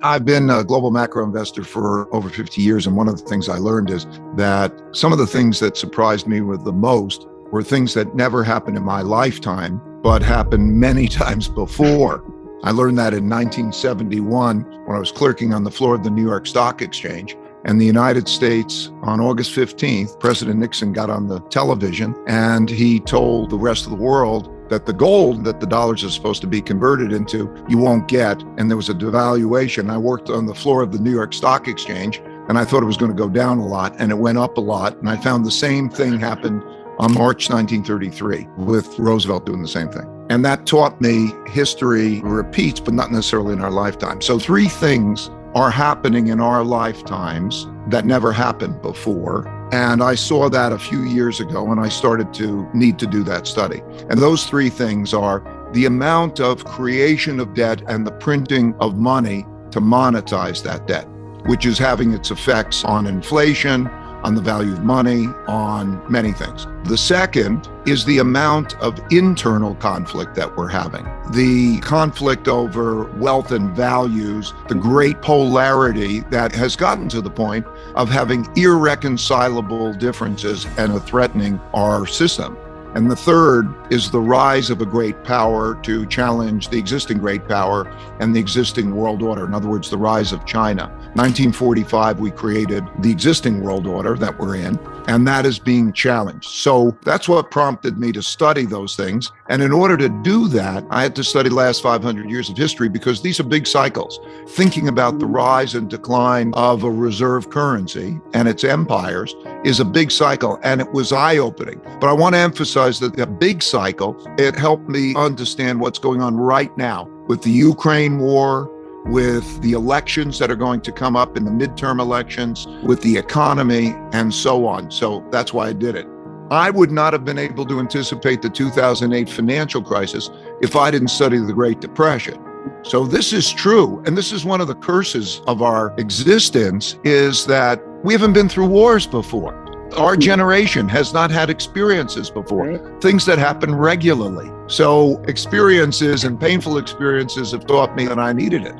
I've been a global macro investor for over 50 years. And one of the things I learned is that some of the things that surprised me with the most were things that never happened in my lifetime, but happened many times before. I learned that in 1971 when I was clerking on the floor of the New York Stock Exchange. And the United States, on August 15th, President Nixon got on the television and he told the rest of the world that the gold that the dollars are supposed to be converted into, you won't get. And there was a devaluation. I worked on the floor of the New York Stock Exchange and I thought it was going to go down a lot, and it went up a lot. And I found the same thing happened on March 1933 with Roosevelt doing the same thing. And that taught me history repeats, but not necessarily in our lifetime. So three things are happening in our lifetimes that never happened before. And I saw that a few years ago and I started to need to do that study. And those three things are the amount of creation of debt and the printing of money to monetize that debt, which is having its effects on inflation, on the value of money, on many things. The second is the amount of internal conflict that we're having. The conflict over wealth and values, the great polarity that has gotten to the point of having irreconcilable differences and threatening our system. And the third is the rise of a great power to challenge the existing great power and the existing world order. In other words, the rise of China. 1945, we created the existing world order that we're in, and that is being challenged. So that's what prompted me to study those things. And in order to do that, I had to study the last 500 years of history because these are big cycles. Thinking about the rise and decline of a reserve currency and its empires is a big cycle, and it was eye-opening. But I want to emphasize that the big cycle, it helped me understand what's going on right now with the Ukraine war, with the elections that are going to come up in the midterm elections, with the economy, and so on. So that's why I did it. I would not have been able to anticipate the 2008 financial crisis if I didn't study the Great Depression. So this is true. And this is one of the curses of our existence, is that we haven't been through wars before. Our generation has not had experiences before, things that happen regularly. So experiences and painful experiences have taught me that I needed it.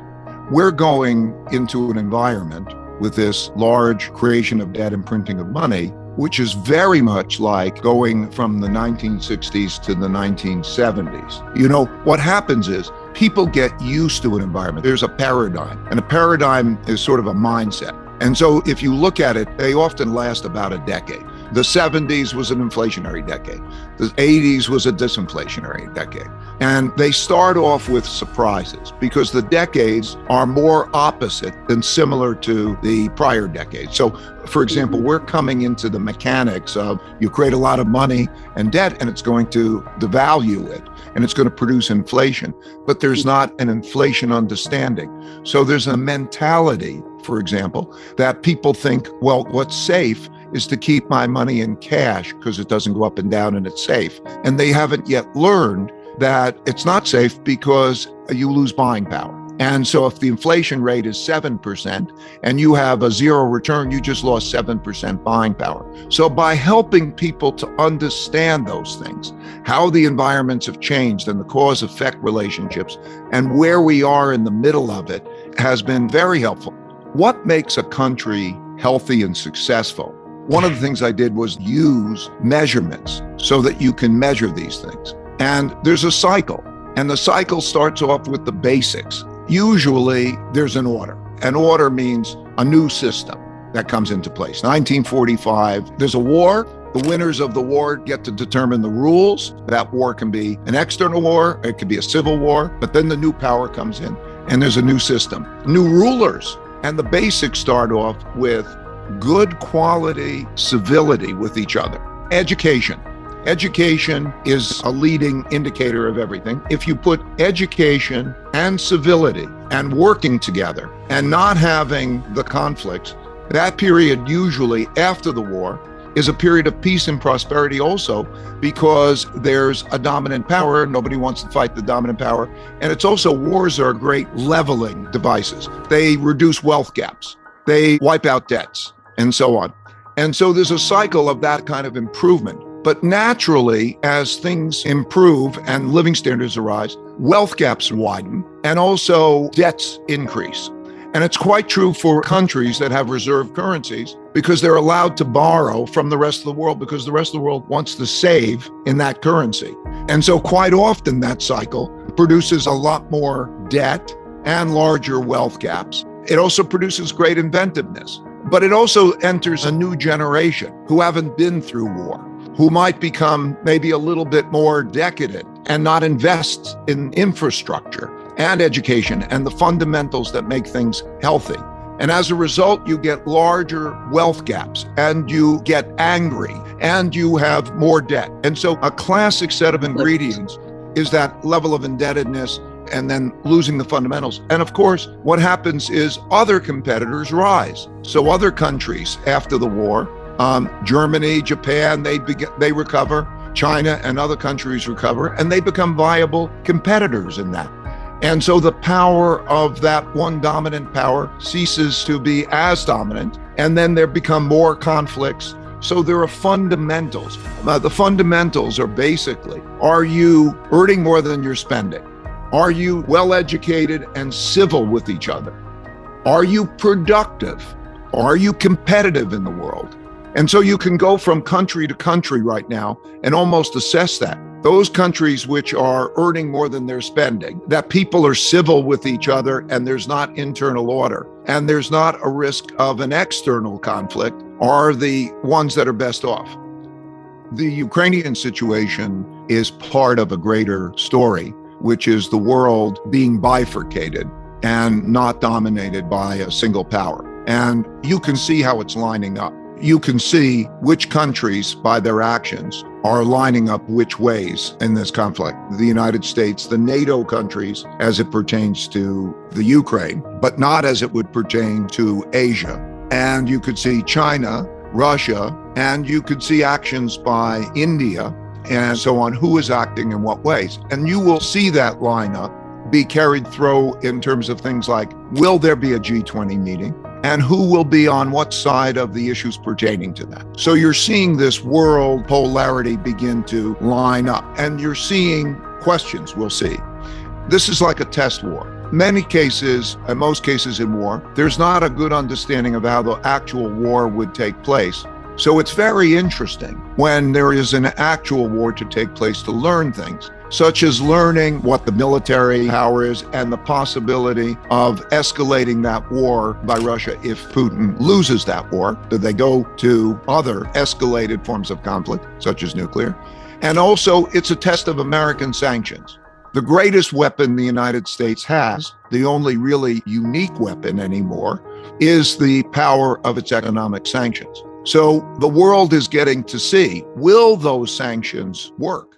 We're going into an environment with this large creation of debt and printing of money, which is very much like going from the 1960s to the 1970s. You know, what happens is people get used to an environment. There's a paradigm, and a paradigm is sort of a mindset. And so if you look at it, they often last about a decade. The 70s was an inflationary decade. The 80s was a disinflationary decade. And they start off with surprises because the decades are more opposite than similar to the prior decades. So, for example, we're coming into the mechanics of you create a lot of money and debt and it's going to devalue it and it's going to produce inflation, but there's not an inflation understanding. So there's a mentality, for example, that people think, well, what's safe is to keep my money in cash because it doesn't go up and down and it's safe. And they haven't yet learned that it's not safe because you lose buying power. And so if the inflation rate is 7% and you have a zero return, you just lost 7% buying power. So by helping people to understand those things, how the environments have changed and the cause-effect relationships and where we are in the middle of it has been very helpful. What makes a country healthy and successful? One of the things I did was use measurements so that you can measure these things. And there's a cycle, and the cycle starts off with the basics. Usually there's an order. An order means a new system that comes into place. 1945, there's a war. The winners of the war get to determine the rules. That war can be an external war, it could be a civil war, but then the new power comes in and there's a new system, new rulers. And the basics start off with good quality civility with each other. Education. Education is a leading indicator of everything. If you put education and civility and working together and not having the conflicts, that period usually after the war is a period of peace and prosperity also, because there's a dominant power. Nobody wants to fight the dominant power. And it's also, wars are great leveling devices. They reduce wealth gaps. They wipe out debts and so on. And so there's a cycle of that kind of improvement. But naturally, as things improve and living standards arise, wealth gaps widen and also debts increase. And it's quite true for countries that have reserve currencies because they're allowed to borrow from the rest of the world because the rest of the world wants to save in that currency. And so quite often that cycle produces a lot more debt and larger wealth gaps. It also produces great inventiveness, but it also enters a new generation who haven't been through war, who might become maybe a little bit more decadent and not invest in infrastructure and education and the fundamentals that make things healthy. And as a result, you get larger wealth gaps and you get angry and you have more debt. And so a classic set of ingredients is that level of indebtedness and then losing the fundamentals. And of course, what happens is other competitors rise. So other countries after the war, Germany, Japan, they recover, China and other countries recover, and they become viable competitors in that. And so the power of that one dominant power ceases to be as dominant, and then there become more conflicts. So there are fundamentals. The fundamentals are basically, are you earning more than you're spending? Are you well educated and civil with each other? Are you productive? Are you competitive in the world? And so you can go from country to country right now and almost assess that. Those countries which are earning more than they're spending, that people are civil with each other and there's not internal order, and there's not a risk of an external conflict, are the ones that are best off. The Ukrainian situation is part of a greater story, which is the world being bifurcated and not dominated by a single power. And you can see how it's lining up. You can see which countries, by their actions, are lining up which ways in this conflict. The United States, the NATO countries, as it pertains to the Ukraine, but not as it would pertain to Asia. And you could see China, Russia, and you could see actions by India and so on, who is acting in what ways. And you will see that lineup be carried through in terms of things like, will there be a G20 meeting? And who will be on what side of the issues pertaining to that. So you're seeing this world polarity begin to line up, and you're seeing questions we'll see. This is like a test war. Many cases, in most cases in war, there's not a good understanding of how the actual war would take place. So it's very interesting when there is an actual war to take place to learn things, such as learning what the military power is and the possibility of escalating that war by Russia if Putin loses that war. Do they go to other escalated forms of conflict, such as nuclear? And also, it's a test of American sanctions. The greatest weapon the United States has, the only really unique weapon anymore, is the power of its economic sanctions. So the world is getting to see, will those sanctions work?